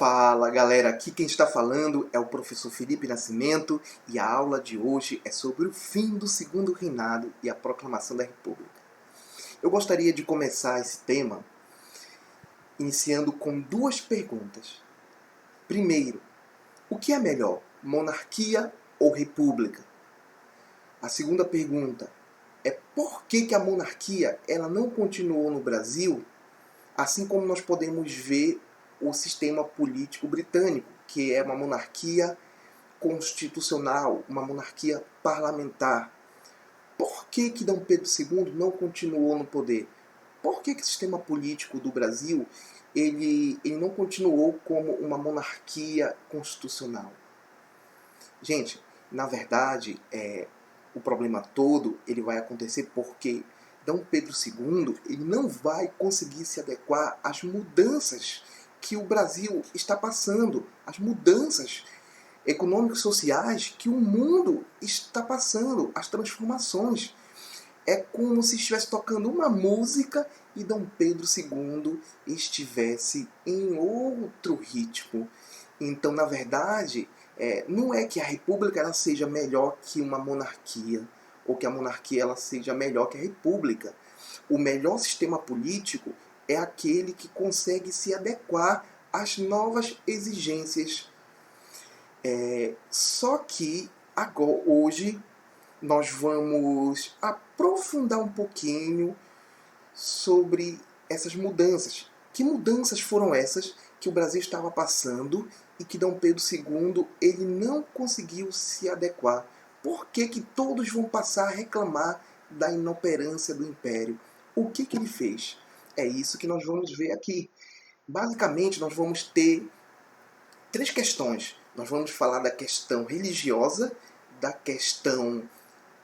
Fala galera, aqui quem está falando é o professor Felipe Nascimento e a aula de hoje é sobre o fim do Segundo Reinado e a proclamação da República. Eu gostaria de começar esse tema iniciando com duas perguntas. Primeiro, o que é melhor, monarquia ou república? A segunda pergunta é por que a monarquia ela não continuou no Brasil, assim como nós podemos ver o sistema político britânico, que é uma monarquia constitucional, uma monarquia parlamentar. Por que Dom Pedro II não continuou no poder? Por que o sistema político do Brasil ele não continuou como uma monarquia constitucional? Gente, na verdade, o problema todo ele vai acontecer porque Dom Pedro II ele não vai conseguir se adequar às mudanças que o Brasil está passando, as mudanças econômicas e sociais que o mundo está passando, as transformações. É como se estivesse tocando uma música e Dom Pedro II estivesse em outro ritmo. Então, na verdade, não é que a república ela seja melhor que uma monarquia, ou que a monarquia ela seja melhor que a república. O melhor sistema político é aquele que consegue se adequar às novas exigências. Só que agora, hoje nós vamos aprofundar um pouquinho sobre essas mudanças. Que mudanças foram essas que o Brasil estava passando e que Dom Pedro II ele não conseguiu se adequar? Por que todos vão passar a reclamar da inoperância do Império? O que ele fez? É isso que nós vamos ver aqui. Basicamente, nós vamos ter três questões. Nós vamos falar da questão religiosa, da questão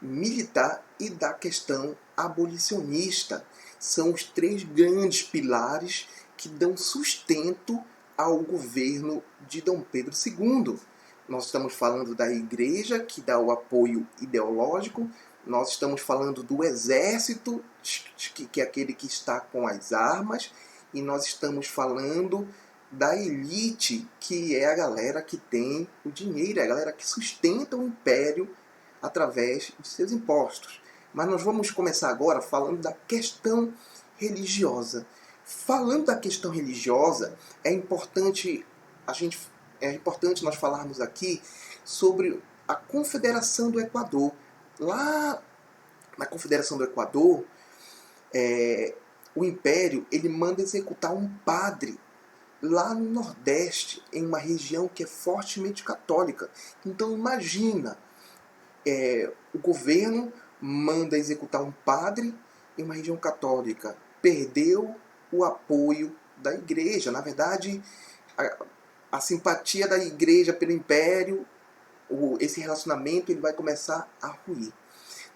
militar e da questão abolicionista. São os três grandes pilares que dão sustento ao governo de Dom Pedro II. Nós estamos falando da igreja, que dá o apoio ideológico. Nós estamos falando do exército, que é aquele que está com as armas. E nós estamos falando da elite, que é a galera que tem o dinheiro, é a galera que sustenta o império através de seus impostos. Mas nós vamos começar agora falando da questão religiosa. Falando da questão religiosa, é importante nós falarmos aqui sobre a Confederação do Equador. Lá na Confederação do Equador, o Império ele manda executar um padre lá no Nordeste, em uma região que é fortemente católica. Então imagina, o governo manda executar um padre em uma região católica. Perdeu o apoio da igreja. Na verdade, a simpatia da igreja pelo império, esse relacionamento ele vai começar a ruir.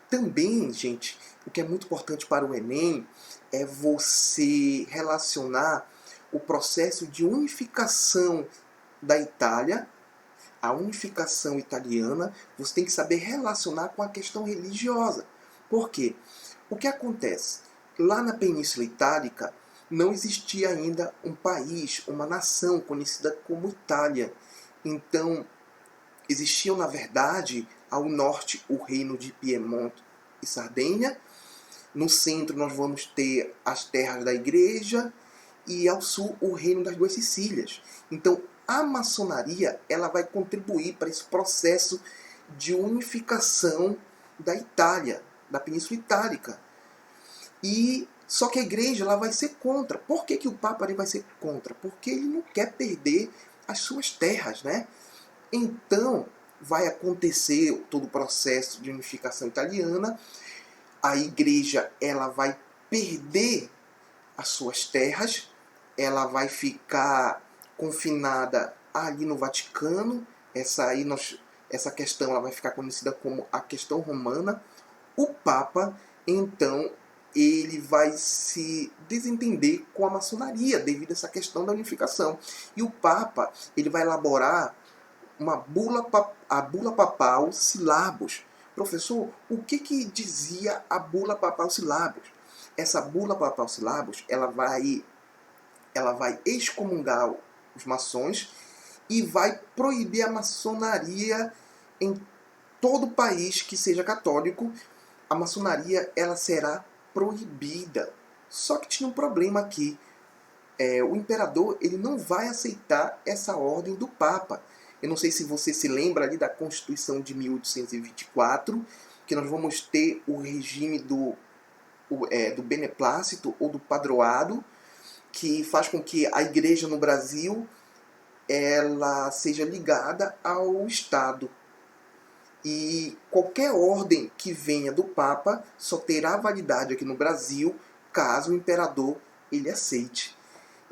Também, gente, o que é muito importante para o Enem é você relacionar o processo de unificação da Itália, a unificação italiana. Você tem que saber relacionar com a questão religiosa. Por quê? O que acontece? Lá na Península Itálica não existia ainda um país, uma nação conhecida como Itália. Então, existiam, na verdade, ao norte o reino de Piemonte e Sardenha. No centro nós vamos ter as terras da igreja e ao sul o reino das duas Sicílias. Então, a maçonaria ela vai contribuir para esse processo de unificação da Itália, da Península Itálica. Só que a igreja ela vai ser contra. Por que o Papa ele vai ser contra? Porque ele não quer perder as suas terras, né? Então, vai acontecer todo o processo de unificação italiana. A igreja ela vai perder as suas terras, ela vai ficar confinada ali no Vaticano. Essa questão ela vai ficar conhecida como a questão romana. O Papa, então, ele vai se desentender com a maçonaria devido a essa questão da unificação. E o Papa ele vai elaborar a bula papal Syllabus. Professor, o que dizia a bula papal Syllabus? Essa bula papal Syllabus ela vai excomungar os maçons, e vai proibir a maçonaria em todo o país que seja católico. A maçonaria ela será proibida. Só que tinha um problema aqui. O imperador ele não vai aceitar essa ordem do Papa. Eu não sei se você se lembra ali da Constituição de 1824, que nós vamos ter o regime do beneplácito ou do padroado, que faz com que a igreja no Brasil ela seja ligada ao Estado. E qualquer ordem que venha do Papa só terá validade aqui no Brasil caso o imperador ele aceite.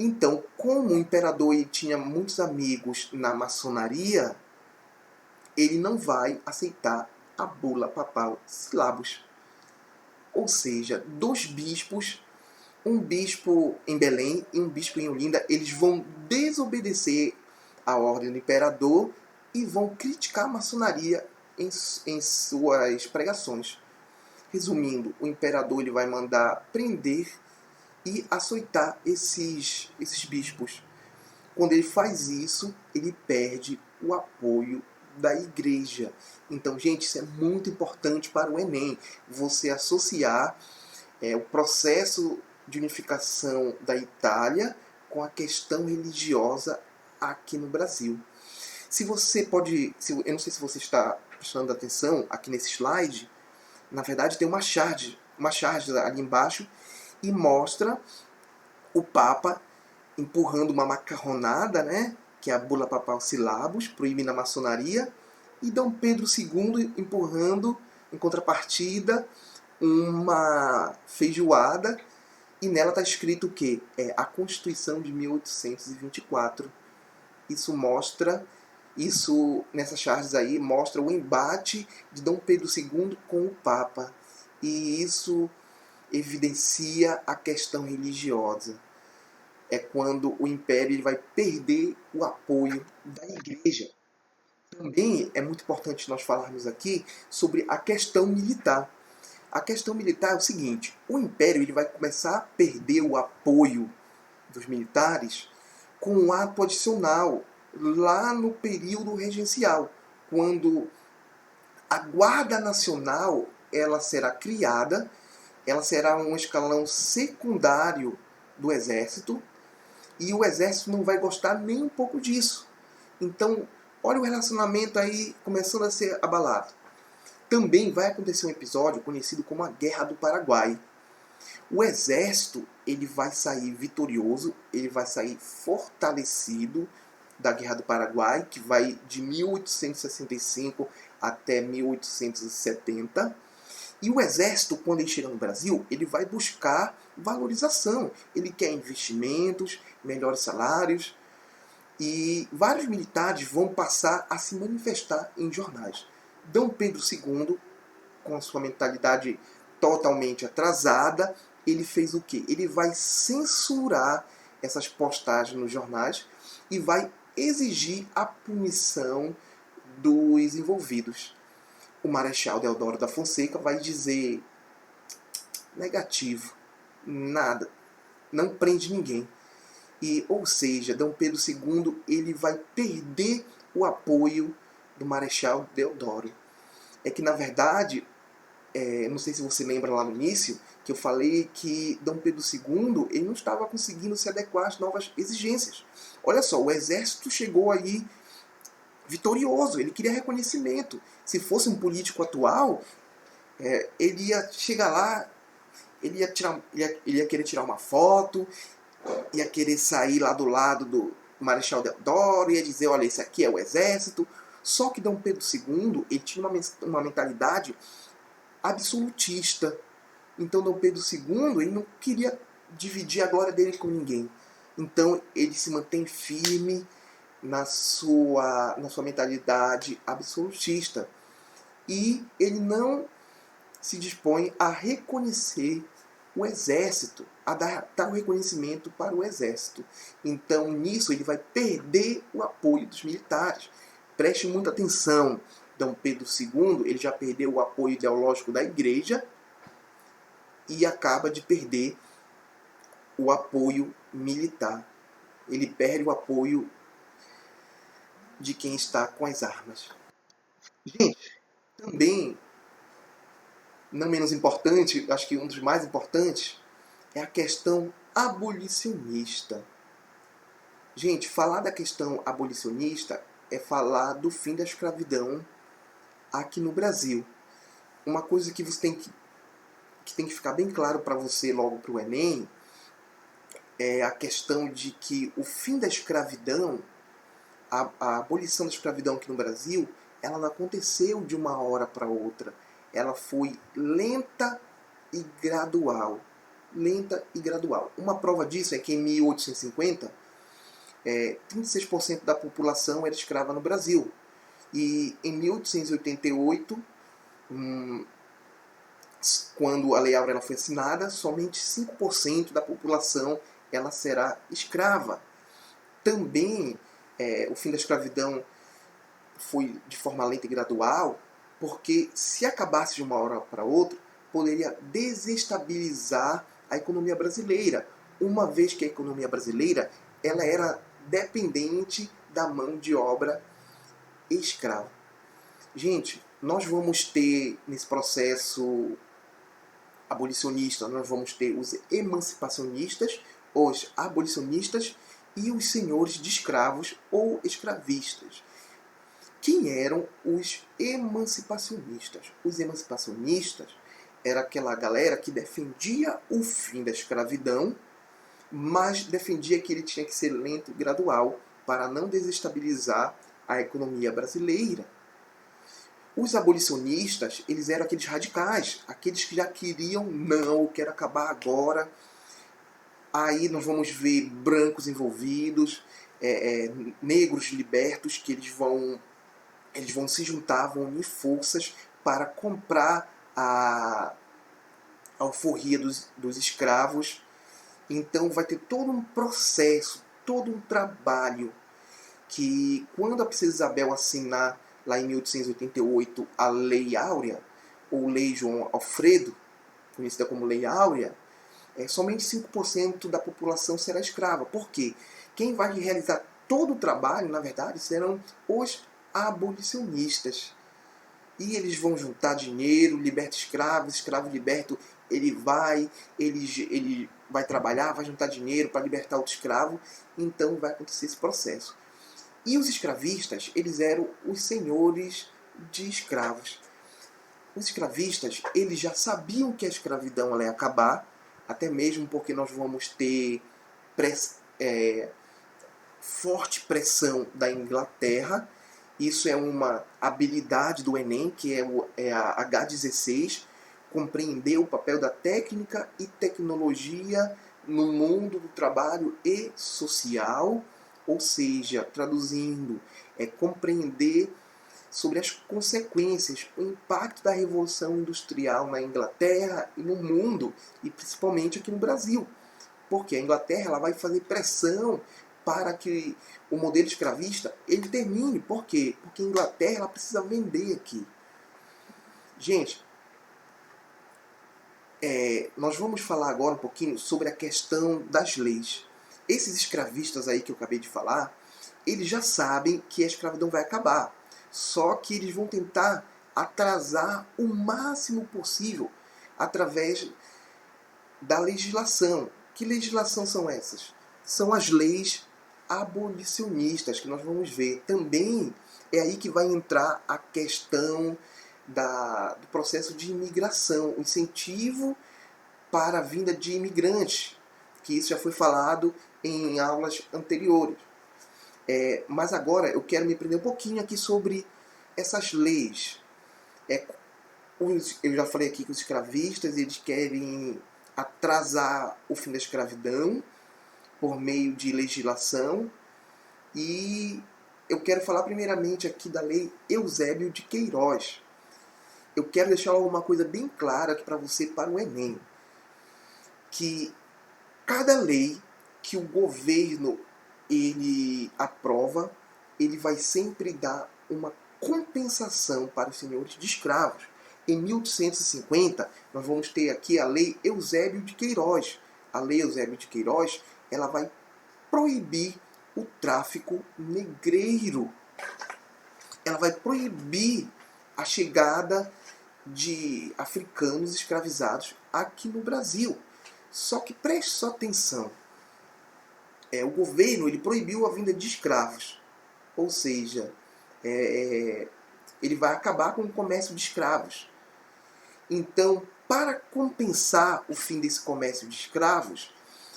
Então, como o imperador ele tinha muitos amigos na maçonaria, ele não vai aceitar a bula papal Syllabus. Ou seja, dois bispos, um bispo em Belém e um bispo em Olinda, eles vão desobedecer a ordem do imperador e vão criticar a maçonaria em suas pregações. Resumindo, o imperador ele vai mandar prender e açoitar esses bispos. Quando ele faz isso, ele perde o apoio da igreja. Então, gente, isso é muito importante para o Enem. Você associar o processo de unificação da Itália com a questão religiosa aqui no Brasil. Se você pode... eu não sei se você está prestando atenção aqui nesse slide. Na verdade, tem uma charge ali embaixo e mostra o Papa empurrando uma macarronada, né, que é a bula papal Syllabus, proibindo a maçonaria, e Dom Pedro II empurrando, em contrapartida, uma feijoada, e nela está escrito o quê? É a Constituição de 1824. Nessas charges aí, mostra o embate de Dom Pedro II com o Papa. E isso evidencia a questão religiosa. É quando o império ele vai perder o apoio da igreja. Também é muito importante nós falarmos aqui sobre a questão militar. A questão militar é o seguinte: o império ele vai começar a perder o apoio dos militares com um ato adicional lá no período regencial, quando a Guarda Nacional ela será criada. Ela será um escalão secundário do Exército, e o Exército não vai gostar nem um pouco disso. Então, olha o relacionamento aí começando a ser abalado. Também vai acontecer um episódio conhecido como a Guerra do Paraguai. O Exército ele vai sair vitorioso, ele vai sair fortalecido da Guerra do Paraguai, que vai de 1865 até 1870. E o Exército, quando ele chega no Brasil, ele vai buscar valorização. Ele quer investimentos, melhores salários. E vários militares vão passar a se manifestar em jornais. Dom Pedro II, com a sua mentalidade totalmente atrasada, ele fez o quê? Ele vai censurar essas postagens nos jornais e vai exigir a punição dos envolvidos. O Marechal Deodoro da Fonseca vai dizer: negativo, nada, não prende ninguém. Ou seja, Dom Pedro II ele vai perder o apoio do Marechal Deodoro. É que, na verdade, não sei se você lembra lá no início, que eu falei que Dom Pedro II ele não estava conseguindo se adequar às novas exigências. Olha só, o exército chegou aí vitorioso, ele queria reconhecimento. Se fosse um político atual, ele ia chegar lá, ele ia querer tirar uma foto, ia querer sair lá do lado do Marechal Deodoro, ia dizer: olha, esse aqui é o exército. Só que Dom Pedro II ele tinha uma mentalidade absolutista. Então Dom Pedro II ele não queria dividir a glória dele com ninguém. Então ele se mantém firme na sua mentalidade absolutista. E ele não se dispõe a reconhecer o exército, a dar o reconhecimento para o exército. Então, nisso, ele vai perder o apoio dos militares. Preste muita atenção. Dom Pedro II ele já perdeu o apoio ideológico da igreja e acaba de perder o apoio militar. ele perde o apoio de quem está com as armas. Gente, também, não menos importante, acho que um dos mais importantes, é a questão abolicionista. Gente, falar da questão abolicionista é falar do fim da escravidão aqui no Brasil. Uma coisa que você tem que ficar bem claro para você logo para o Enem é a questão de que o fim da escravidão, a abolição da escravidão aqui no Brasil, ela não aconteceu de uma hora para outra. Ela foi lenta e gradual. Lenta e gradual. Uma prova disso é que em 1850, 36% da população era escrava no Brasil. E em 1888, quando a Lei Áurea foi assinada, somente 5% da população ela será escrava. Também o fim da escravidão foi de forma lenta e gradual, porque se acabasse de uma hora para outra, poderia desestabilizar a economia brasileira, uma vez que a economia brasileira ela era dependente da mão de obra escrava. Gente, nós vamos ter nesse processo abolicionista, nós vamos ter os emancipacionistas, os abolicionistas e os senhores de escravos ou escravistas. Quem eram os emancipacionistas? Os emancipacionistas era aquela galera que defendia o fim da escravidão, mas defendia que ele tinha que ser lento e gradual para não desestabilizar a economia brasileira. Os abolicionistas, eles eram aqueles radicais, aqueles que já queriam, não, eu quero acabar agora. Aí nós vamos ver brancos envolvidos, negros libertos, que eles vão se juntar, vão unir forças para comprar a alforria dos escravos. Então vai ter todo um processo, todo um trabalho, que quando a princesa Isabel assinar lá em 1888 a Lei Áurea, ou Lei João Alfredo, conhecida como Lei Áurea, somente 5% da população será escrava. Por quê? Quem vai realizar todo o trabalho, na verdade, serão os abolicionistas. E eles vão juntar dinheiro, liberta escravos, escravo liberto, ele vai trabalhar, vai juntar dinheiro para libertar outro escravo, então vai acontecer esse processo. E os escravistas, eles eram os senhores de escravos. Os escravistas, eles já sabiam que a escravidão ela ia acabar, até mesmo porque nós vamos ter forte pressão da Inglaterra. Isso é uma habilidade do Enem, que é a H16, compreender o papel da técnica e tecnologia no mundo do trabalho e social, ou seja, traduzindo, compreender sobre as consequências, o impacto da Revolução Industrial na Inglaterra e no mundo, e principalmente aqui no Brasil. Porque a Inglaterra ela vai fazer pressão para que o modelo escravista ele termine. Por quê? Porque a Inglaterra ela precisa vender aqui. Gente, nós vamos falar agora um pouquinho sobre a questão das leis. Esses escravistas aí que eu acabei de falar, eles já sabem que a escravidão vai acabar. Só que eles vão tentar atrasar o máximo possível através da legislação. Que legislação são essas? São as leis abolicionistas que nós vamos ver. Também é aí que vai entrar a questão do processo de imigração, o incentivo para a vinda de imigrantes, que isso já foi falado em aulas anteriores. Mas agora eu quero me prender um pouquinho aqui sobre essas leis. Eu já falei aqui que os escravistas eles querem atrasar o fim da escravidão por meio de legislação. E eu quero falar primeiramente aqui da Lei Eusébio de Queiroz. Eu quero deixar uma coisa bem clara aqui para você, para o Enem. Que cada lei que o governo ele aprova, ele vai sempre dar uma compensação para os senhores de escravos. Em 1850, nós vamos ter aqui a Lei Eusébio de Queiroz. A Lei Eusébio de Queiroz ela vai proibir o tráfico negreiro. Ela vai proibir a chegada de africanos escravizados aqui no Brasil. Só que preste só atenção. O governo ele proibiu a vinda de escravos. Ou seja, ele vai acabar com o comércio de escravos. Então, para compensar o fim desse comércio de escravos,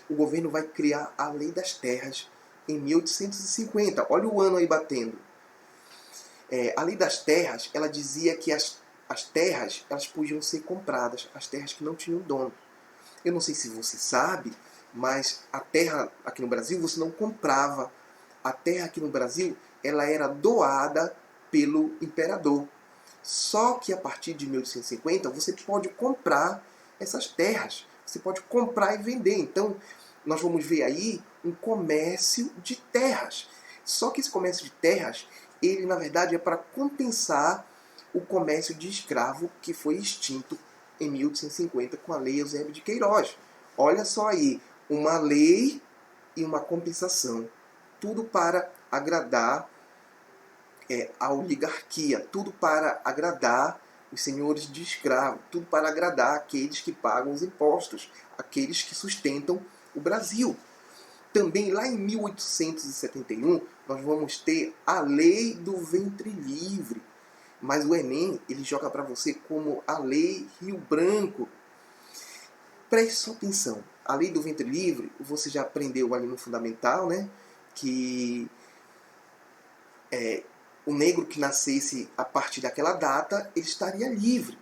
o governo vai criar a Lei das Terras em 1850. Olha o ano aí batendo. A Lei das Terras, ela dizia que as terras elas podiam ser compradas, as terras que não tinham dono. Eu não sei se você sabe, mas a terra aqui no Brasil você não comprava. A terra aqui no Brasil ela era doada pelo imperador. Só que a partir de 1850 você pode comprar essas terras. Você pode comprar e vender. Então nós vamos ver aí um comércio de terras. Só que esse comércio de terras, ele na verdade é para compensar o comércio de escravo que foi extinto em 1850 com a Lei Eusébio de Queiroz. Olha só aí, uma lei e uma compensação. Tudo para agradar a oligarquia, tudo para agradar os senhores de escravo, tudo para agradar aqueles que pagam os impostos, aqueles que sustentam o Brasil. Também lá em 1871 nós vamos ter a Lei do Ventre Livre. Mas o Enem ele joga para você como a Lei Rio Branco. Preste só atenção. A Lei do Ventre Livre, você já aprendeu ali no fundamental, né? Que o negro que nascesse a partir daquela data, ele estaria livre.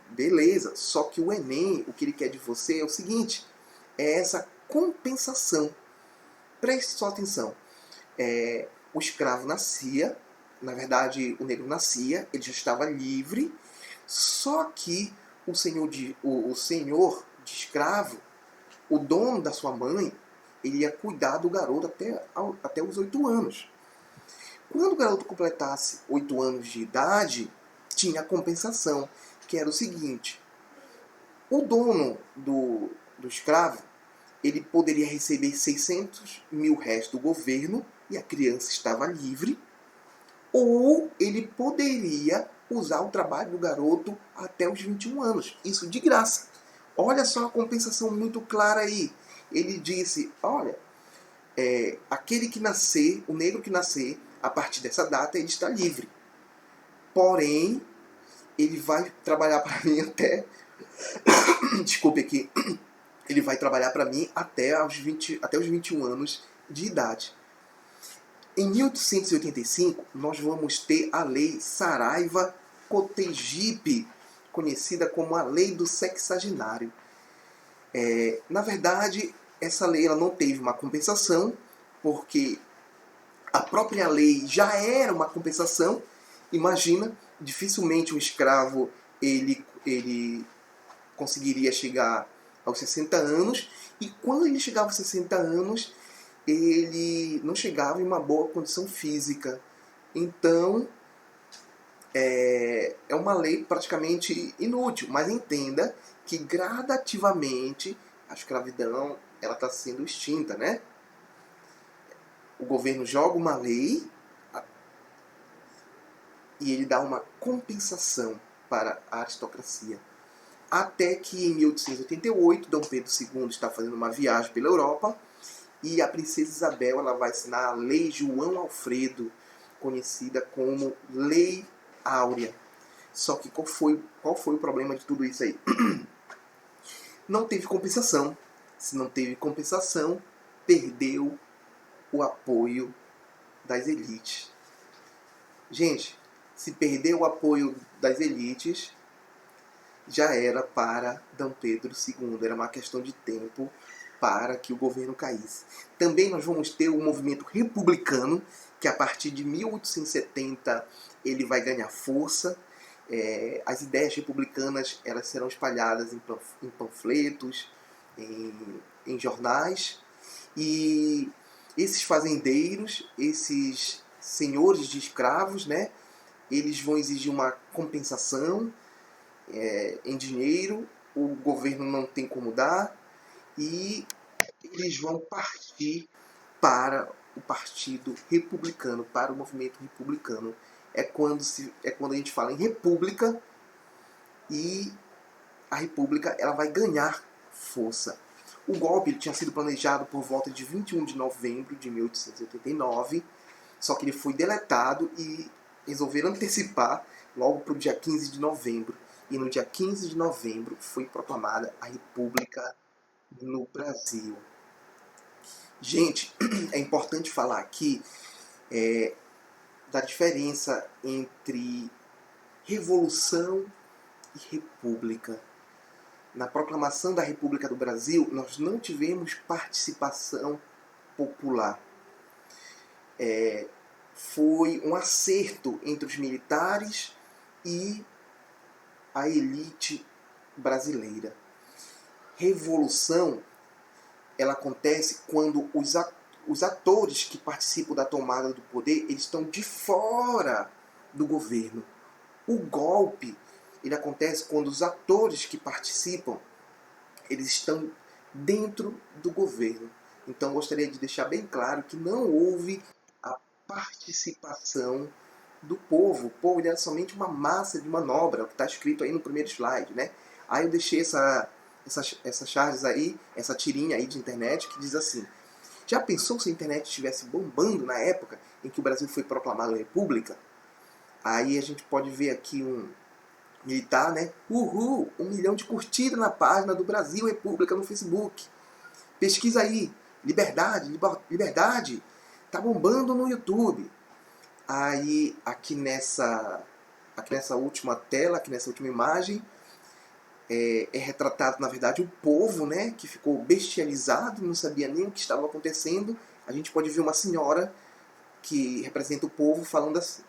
Beleza. Só que o Enem, o que ele quer de você é o seguinte, é essa compensação. Preste só atenção. O escravo nascia, na verdade o negro nascia, ele já estava livre, só que o senhor de escravo, o dono da sua mãe, ele ia cuidar do garoto até os 8 anos. Quando o garoto completasse 8 anos de idade, tinha a compensação, que era o seguinte: o dono do escravo, ele poderia receber 600 mil réis do governo e a criança estava livre, ou ele poderia usar o trabalho do garoto até os 21 anos. Isso de graça. Olha só a compensação muito clara aí. Ele disse, olha, aquele que nascer, o negro que nascer, a partir dessa data, ele está livre. Porém, ele vai trabalhar para mim até... Desculpe aqui. Ele vai trabalhar para mim até os 21 anos de idade. Em 1885, nós vamos ter a Lei Saraiva-Cotegipe, conhecida como a Lei do Sexagenário. Na verdade, essa lei ela não teve uma compensação, porque a própria lei já era uma compensação. Imagina, dificilmente um escravo ele conseguiria chegar aos 60 anos, e quando ele chegava aos 60 anos, ele não chegava em uma boa condição física. Então, é uma lei praticamente inútil, mas entenda que gradativamente a escravidão ela está sendo extinta, né? O governo joga uma lei e ele dá uma compensação para a aristocracia. Até que em 1888, Dom Pedro II está fazendo uma viagem pela Europa e a princesa Isabel ela vai assinar a Lei João Alfredo, conhecida como Lei Áurea. Só que qual foi o problema de tudo isso aí? Não teve compensação. Se não teve compensação, perdeu o apoio das elites. Gente, se perdeu o apoio das elites, já era para Dom Pedro II. Era uma questão de tempo para que o governo caísse. Também nós vamos ter o movimento republicano, que a partir de 1870 ele vai ganhar força. As ideias republicanas elas serão espalhadas em panfletos, em jornais. E esses fazendeiros, esses senhores de escravos, né, eles vão exigir uma compensação em dinheiro, o governo não tem como dar, e eles vão partir para o Partido Republicano, para o movimento republicano. É quando a gente fala em república e a república ela vai ganhar força. O golpe tinha sido planejado por volta de 21 de novembro de 1889, só que ele foi deletado e resolveram antecipar logo para o dia 15 de novembro. E no dia 15 de novembro foi proclamada a República no Brasil. Gente, é importante falar aqui da diferença entre revolução e república. Na proclamação da República do Brasil, nós não tivemos participação popular. Foi um acerto entre os militares e a elite brasileira. Revolução, ela acontece quando os atores que participam da tomada do poder, eles estão de fora do governo. O golpe, ele acontece quando os atores que participam, eles estão dentro do governo. Então, gostaria de deixar bem claro que não houve a participação do povo. O povo era somente uma massa de manobra, o que está escrito aí no primeiro slide, né? Aí eu deixei essas charges aí, essa tirinha aí de internet que diz assim: já pensou se a internet estivesse bombando na época em que o Brasil foi proclamado república? Aí a gente pode ver aqui um militar, né? Uhul! 1 milhão de curtidas na página do Brasil República no Facebook. Pesquisa aí. Liberdade, liberdade. Tá bombando no YouTube. Aí, aqui nessa última tela, aqui nessa última imagem, é retratado, na verdade, o povo, né? Que ficou bestializado, não sabia nem o que estava acontecendo. A gente pode ver uma senhora que representa o povo falando assim,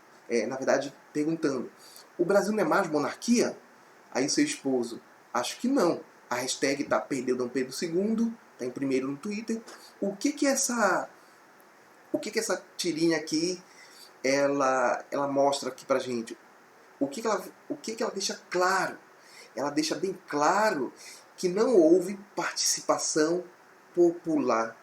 na verdade, perguntando: o Brasil não é mais monarquia? Aí seu esposo: acho que não. A hashtag tá perdeu Dom Pedro II, tá em primeiro no Twitter. O que essa tirinha aqui ela mostra aqui pra gente? O que ela deixa claro? Ela deixa bem claro que não houve participação popular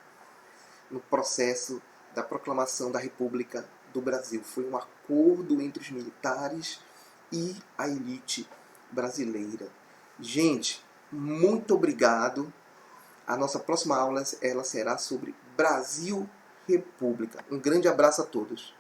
no processo da proclamação da República do Brasil. Foi um acordo entre os militares e a elite brasileira. Gente, muito obrigado. A nossa próxima aula ela será sobre Brasil República. Um grande abraço a todos.